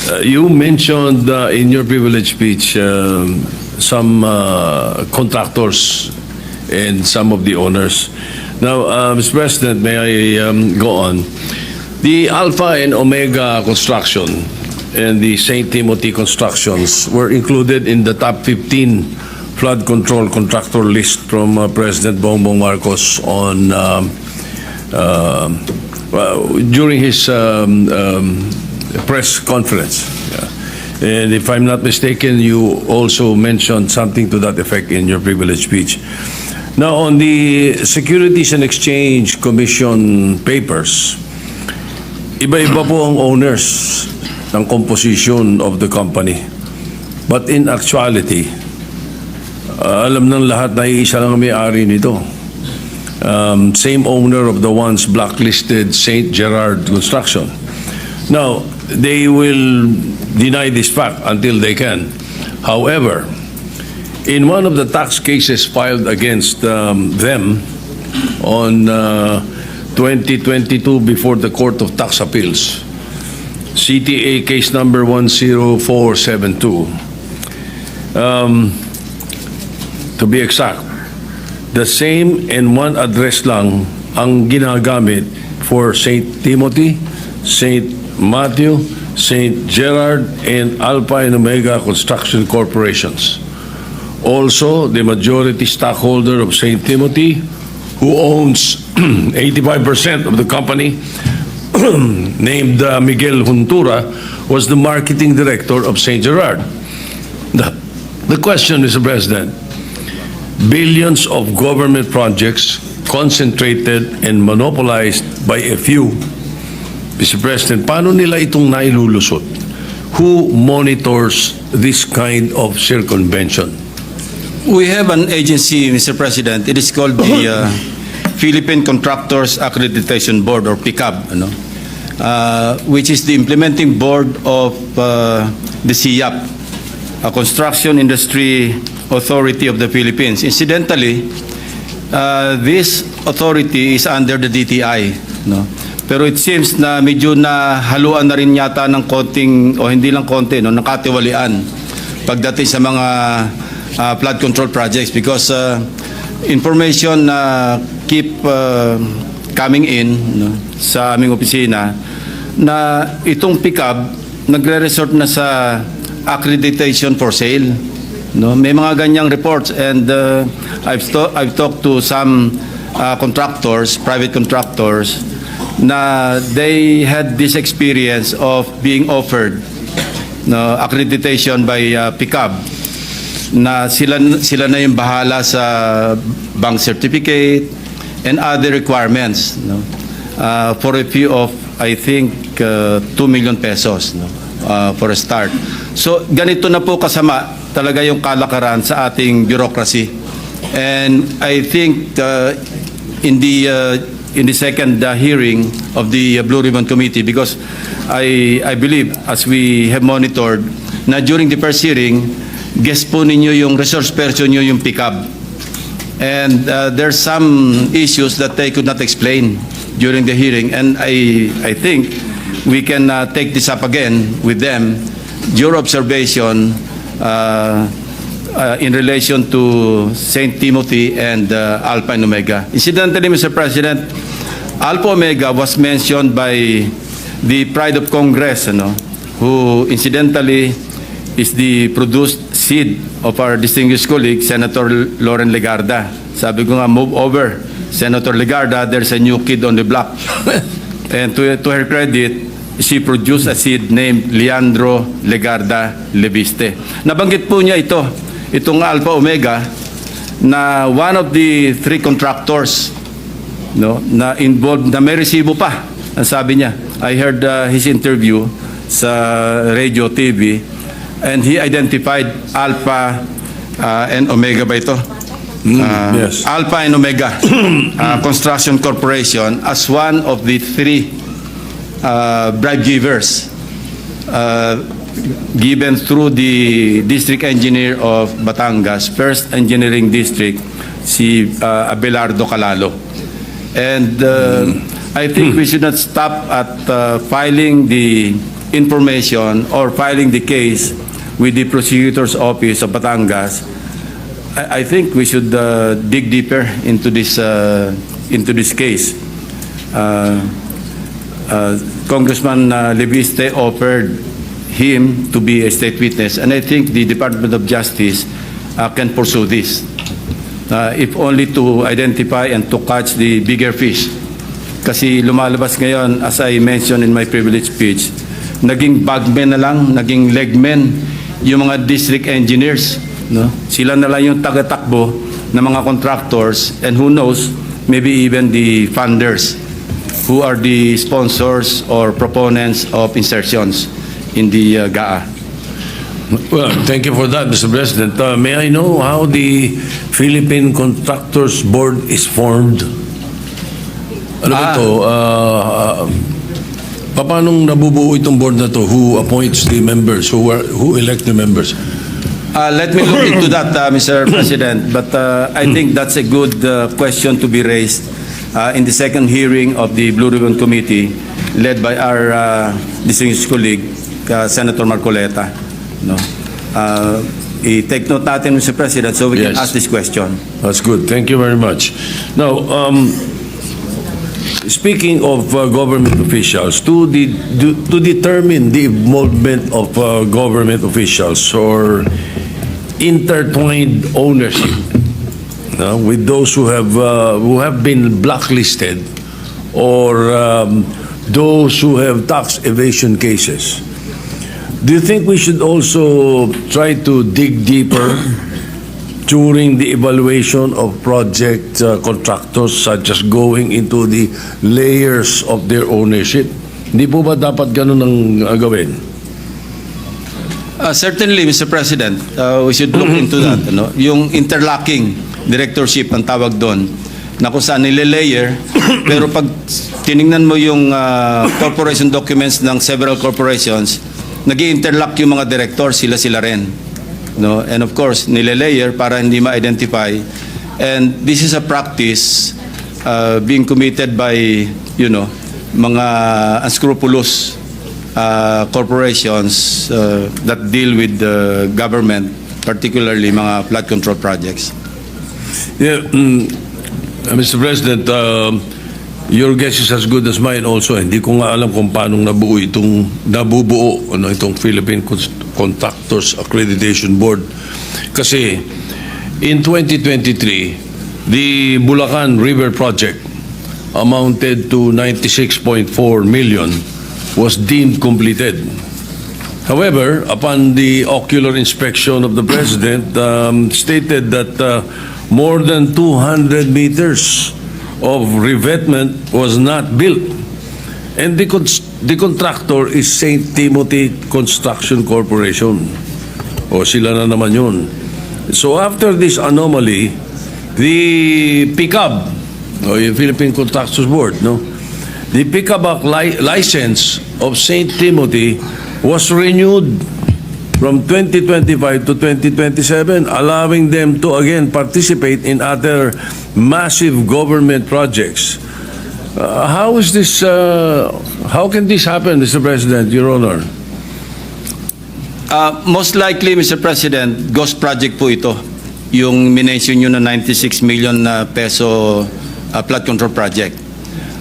You mentioned in your privilege speech some contractors and some of the owners. Now, Mr. President, may I go on? The Alpha and Omega construction and the St. Timothy constructions were included in the top 15 flood control contractor list from President Bongbong Marcos on during his press conference. Yeah. And if I'm not mistaken, you also mentioned something to that effect in your privilege speech. Now, on the Securities and Exchange Commission papers, iba-iba po ang owners ng composition of the company. But in actuality, alam ng lahat na iisa lang ang may-ari nito. Same owner of the once blacklisted St. Gerard Construction. Now, they will deny this fact until they can. However, in one of the tax cases filed against them on 2022 before the Court of Tax Appeals, CTA case number 10472, to be exact, the same and one address lang ang ginagamit for St. Timothy, St. Matthew, St. Gerard, and Alpha and Omega Construction Corporations. Also, the majority stockholder of St. Timothy, who owns 85% of the company, named Miguel Juntura, was the marketing director of St. Gerard. The question, Mr. President, billions of government projects concentrated and monopolized by a few. Mr. President, paano nila itong nailulusot? Who monitors this kind of circumvention? We have an agency, Mr. President. It is called the Philippine Contractors Accreditation Board, or PICAB, which is the implementing board of the CIAP, a Construction Industry Authority of the Philippines. Incidentally, this authority is under the DTI, pero it seems na medyo na haluan na rin yata ng konting, o hindi lang konti, nakatiwalian pagdating sa mga flood control projects, because information keep coming in sa aming opisina na itong PICAB nagre-resort na sa accreditation for sale. May mga ganyang reports, and I've talked to some contractors, private contractors, na they had this experience of being offered accreditation by PICAB, na sila na yung bahala sa bank certificate and other requirements, for a fee of, I think, 2 million pesos for a start. So ganito na po kasama talaga yung kalakaran sa ating bureaucracy. And I think in the second hearing of the Blue Ribbon Committee, because I believe, as we have monitored, na during the first hearing, guess po ninyo yung resource person nyo yung PICAB. And there's some issues that they could not explain during the hearing, and I think we can take this up again with them, your observation in relation to St. Timothy and Alpha and Omega. Incidentally, Mr. President, Alpha Omega was mentioned by the Pride of Congress, who incidentally is the produced seed of our distinguished colleague, Senator Lauren Legarda. Sabi ko nga, move over, Senator Legarda, there's a new kid on the block. And to her credit, she produced a seed named Leandro Legarda Leviste. Nabanggit po niya itong Alpha Omega, na one of the three contractors na involved, na may resibo pa. Ang sabi niya, I heard his interview sa radio, TV, and he identified Alpha and Omega ba ito? Yes. Alpha and Omega Construction Corporation as one of the three bribe givers given through the district engineer of Batangas, First Engineering District, si Abelardo Calalo. And I think we should not stop at filing the information or filing the case with the prosecutor's office of Batangas, I think we should dig deeper into this case. Congressman Leviste offered him to be a state witness, and I think the Department of Justice can pursue this, if only to identify and to catch the bigger fish. Kasi lumalabas ngayon, as I mentioned in my privilege speech, naging bagmen na lang, naging legmen yung mga district engineers. No? Sila na lang yung tagatakbo ng mga contractors, and who knows, maybe even the funders who are the sponsors or proponents of insertions in the GAA. Well, thank you for that, Mr. President. May I know how the Philippine Contractors Board is formed? Ano ba ito? Paano nabubuo itong board na to? Who appoints the members? Who elect the members? Let me look into that, Mr. President. But I think that's a good question to be raised in the second hearing of the Blue Ribbon Committee, led by our distinguished colleague, Senator Marcoleta. No? I-take note natin, Mr. President, so we can ask this question. That's good. Thank you very much. Now, speaking of government officials, to determine the involvement of government officials or intertwined ownership with those who have been blacklisted or those who have tax evasion cases, do you think we should also try to dig deeper during the evaluation of project contractors, such as going into the layers of their ownership? Hindi po ba dapat ganun ang gawin? Certainly, Mr. President, we should look into that. Ano? Yung interlocking directorship ang tawag doon, na kung saan nile-layer, pero pag tiningnan mo yung corporation documents ng several corporations, nag-i-interlock yung mga director, sila rin. No? And of course, nile-layer para hindi ma-identify. And this is a practice being committed by, mga unscrupulous corporations that deal with the government, particularly mga flood control projects. Yeah, Mr. President, your guess is as good as mine also. Hindi ko nga alam kung paano nabubuo itong Philippine Contractors Accreditation Board. Kasi in 2023, the Bulacan River Project amounted to 96.4 million was deemed completed. However, upon the ocular inspection of the President, stated that more than 200 meters of revetment was not built. And the contractor is St. Timothy Construction Corporation. O sila na naman yun. So after this anomaly, the PICAB, o yung Philippine Contractors Board, the PICAB license of St. Timothy was renewed from 2025 to 2027, allowing them to again participate in other massive government projects. How is this? How can this happen, Mr. President, Your Honor? Most likely, Mr. President, ghost project po ito. Yung minention nyo na 96 million na peso flood control project.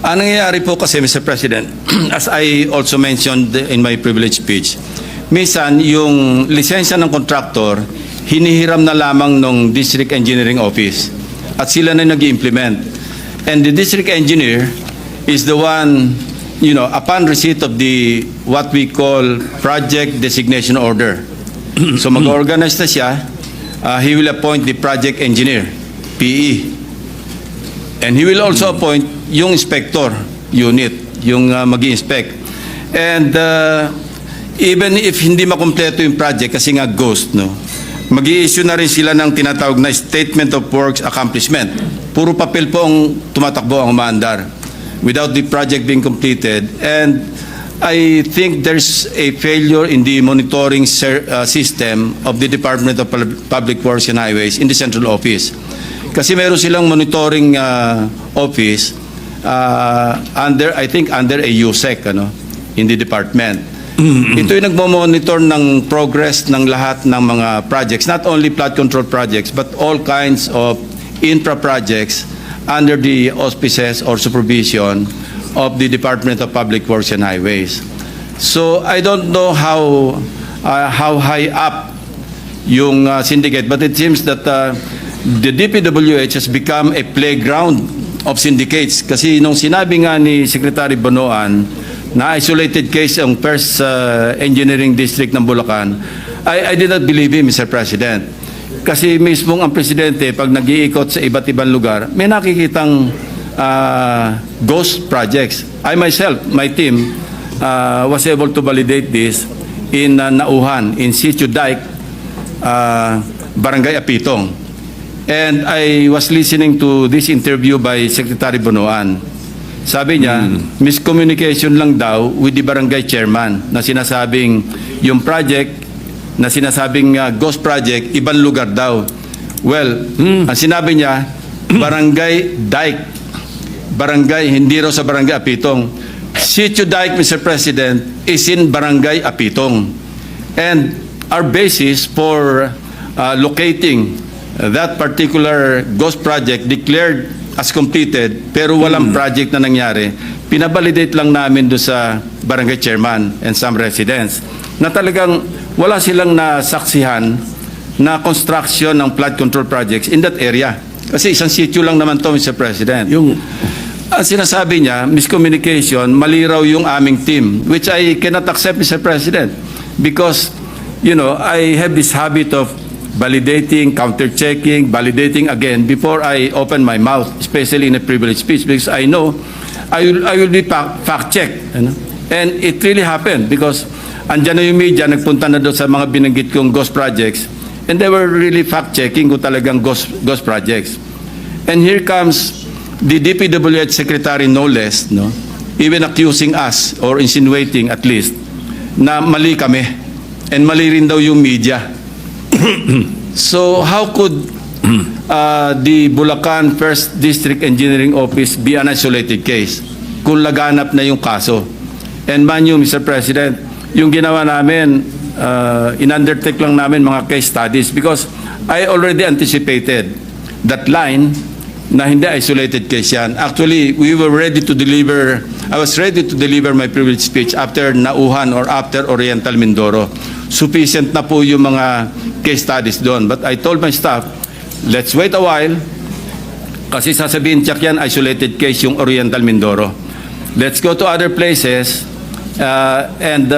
Ang nangyayari po kasi, Mr. President, as I also mentioned in my privilege speech, minsan yung lisensya ng contractor, hinihiram na lamang ng District Engineering Office at sila na nag-implement. And the District Engineer is the one, upon receipt of the what we call Project Designation Order. So mag-organize na siya, he will appoint the Project Engineer, PE. And he will also appoint yung inspector unit, yung mag-i-inspect. And even if hindi makumpleto yung project kasi nga ghost, mag-i-issue na rin sila ng tinatawag na Statement of Works Accomplishment. Puro papel po ang tumatakbo, ang umaandar without the project being completed. And I think there's a failure in the monitoring system of the Department of Public Works and Highways in the central office. Kasi meron silang monitoring office under, I think, under a USEC in the department. Ito yung nagmo-monitor ng progress ng lahat ng mga projects, not only flood control projects, but all kinds of infra projects under the auspices or supervision of the Department of Public Works and Highways. So I don't know how high up yung syndicate, but it seems that the DPWH has become a playground of syndicates. Kasi nung sinabi nga ni Secretary Bonoan na isolated case ang first engineering district ng Bulacan, I did not believe him, Mr. President. Kasi mismong ang presidente, pag nag-iikot sa iba't ibang lugar, may nakikitang ghost projects. I myself, my team, was able to validate this in Nauhan, in Sitio Dike, Barangay Apitong. And I was listening to this interview by Secretary Bonoan. Sabi niya, miscommunication lang daw with the barangay chairman na sinasabing yung project na sinasabing ghost project, ibang lugar daw. Well, ang sinabi niya, Barangay Dike. Barangay, hindi raw sa Barangay Apitong. Sitio Dike, Mr. President, is in Barangay Apitong. And our basis for locating that particular ghost project declared as completed, pero walang project na nangyari, pinabalidate lang namin doon sa barangay chairman and some residents na talagang wala silang nasaksihan na construction ng flood control projects in that area. Kasi isang sitio lang naman to, Mr. President. Ang sinasabi niya, miscommunication, mali raw yung aming team, which I cannot accept, Mr. President, because, you know, I have this habit of validating, counter-checking, validating again before I open my mouth, especially in a privileged speech, because I know I will be fact-checked. You know? And it really happened because andyan na yung media, nagpunta na doon sa mga binanggit kong ghost projects, and they were really fact-checking kung talagang ghost projects. And here comes the DPWH Secretary, no less, no? Even accusing us, or insinuating at least, na mali kami, and mali rin daw yung media. So how could the Bulacan First District Engineering Office be an isolated case kung laganap na yung kaso? And man you, Mr. President, yung ginawa namin, in-undertake lang namin mga case studies because I already anticipated that line na hindi isolated case yan. Actually, we were ready to deliver, I was ready to deliver my privilege speech after Nauhan or after Oriental Mindoro. Sufficient na po yung mga case studies doon. But I told my staff, let's wait a while kasi sasabihin check yan, isolated case yung Oriental Mindoro. Let's go to other places and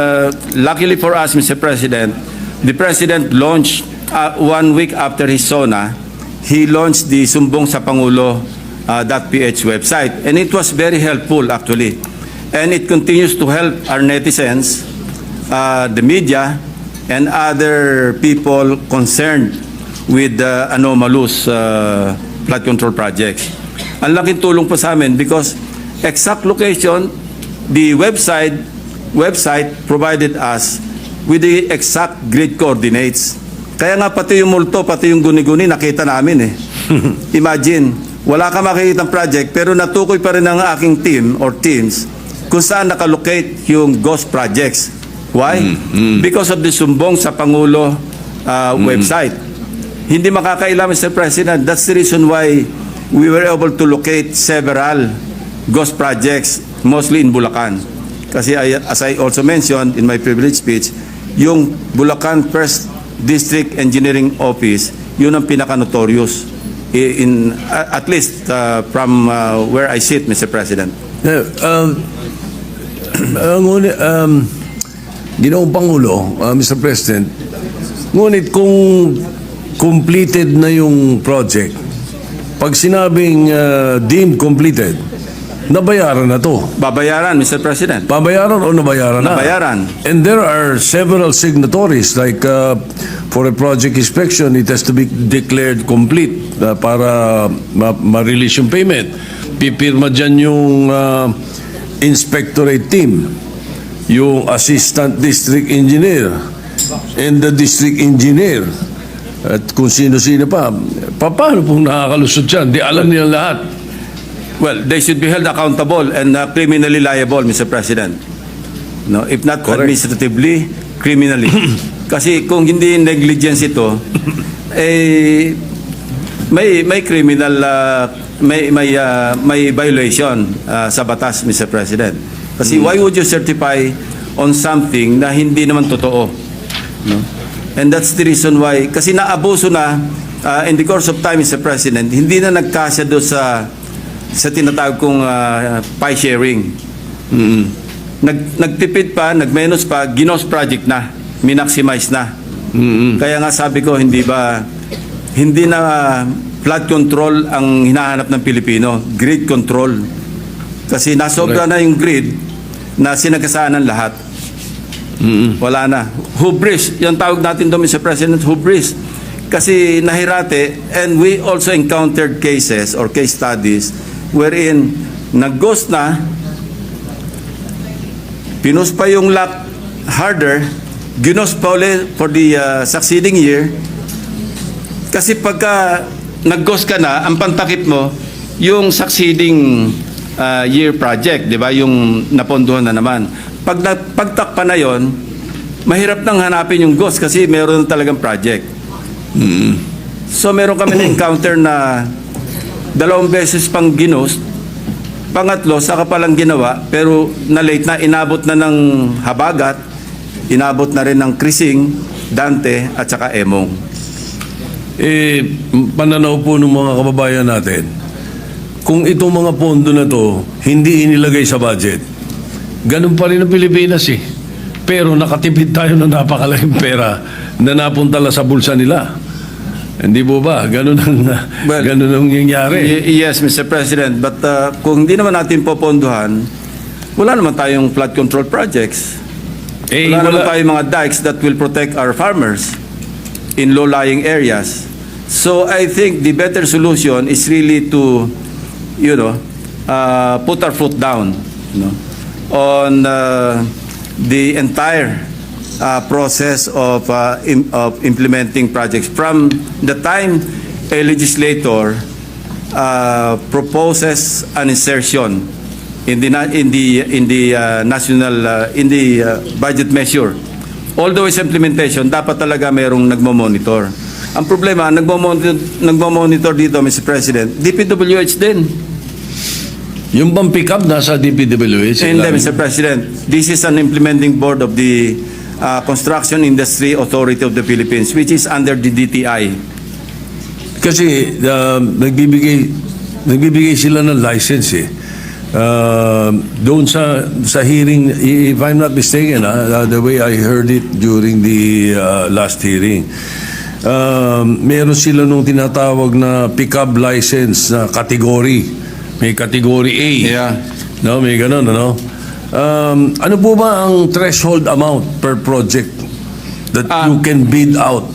luckily for us, Mr. President, the President launched 1 week after his SONA, he launched the Sumbong sa Pangulo .ph website, and it was very helpful actually, and it continues to help our netizens, the media, and other people concerned with the anomalous flood control projects. Ang laking tulong po sa amin because exact location, the website provided us with the exact grid coordinates. Kaya nga pati yung multo, pati yung guni-guni nakita namin eh. Imagine, wala ka makikitang project pero natukoy pa rin ng aking team or teams kung saan nakalocate yung ghost projects. Why? Because of the Sumbong sa Pangulo website. Hindi makakaila, Mr. President. That's the reason why we were able to locate several ghost projects, mostly in Bulacan. Kasi as I also mentioned in my privilege speech, yung Bulacan First District Engineering Office, yun ang pinaka-notorious in at least from where I sit, Mr. President. Ginoong Pangulo, Mr. President, ngunit kung completed na yung project, pag sinabing deemed completed, nabayaran na to. Babayaran, Mr. President. Babayaran o nabayaran na? Nabayaran. And there are several signatories like for a project inspection, it has to be declared complete para ma-release yung payment. Pipirma dyan yung inspectorate team, yung assistant district engineer, and the district engineer, at kung sino-sino pa. Paano pong nakakalusot yan? Di alam nila lahat. Well, they should be held accountable and criminally liable, Mr. President. no? If not Correct. administratively, criminally. Kasi kung hindi negligence ito, eh, may criminal, may violation sa batas, Mr. President. Kasi why would you certify on something na hindi naman totoo? No? And that's the reason why, kasi naabuso na in the course of time, Mr. President, hindi na nagkasya doon sa tinatawag kong pie sharing. Nagtipid pa, nagmenos pa, ginos project na, minaximize na. Kaya nga sabi ko, hindi na flood control ang hinahanap ng Pilipino, grid control. Kasi nasobra na yung grid na sinagasaan ng lahat. Wala na. Hubris, yung tawag natin doon, Mr. President, hubris. Kasi nahirate, and we also encountered cases or case studies wherein nag-ghost na, pinus pa yung lot harder, ginos pa ulit for the succeeding year. Kasi pagka nag-ghost ka na, ang pantakip mo, yung succeeding year project, di ba? Yung napondohan na naman. Pagtakpa na yon, mahirap nang hanapin yung ghost kasi meron talagang project. So meron kami na-encounter na 2 beses pang ginost, pangatlo, saka palang ginawa, pero na-late na, inabot na ng Habagat, inabot na rin ng Krising, Dante, at saka Emong. Pananaw po ng mga kababayan natin, kung itong mga pondo na to hindi inilagay sa budget, ganun pa rin ang Pilipinas eh. Pero nakatipid tayo ng napakalaking pera na napunta lang sa bulsa nila. Hindi po ba? Ganun ang nangyayari. Yes, Mr. President. But kung hindi naman natin popondohan, wala naman tayong flood control projects. Wala naman tayong mga dikes that will protect our farmers in low-lying areas. So I think the better solution is really to, put our foot down, on the entire process of implementing projects from the time a legislator proposes an insertion in the national budget measure. Although its implementation, dapat talaga mayroong nagmo-monitor. Ang problema, nagmo-monitor dito, Mr. President, DPWH din. Yung bang pick-up nasa DPWH? Hindi, Mr. President. This is an implementing board of the Construction Industry Authority of the Philippines, which is under the DTI. Kasi nagbibigay sila ng license eh. Doon sa hearing, if I'm not mistaken, the way I heard it during the last hearing, meron sila nung tinatawag na pick-up license na category. May category A. Yeah. No, may ganun, ano? Ano po ba ang threshold amount per project that you can bid out?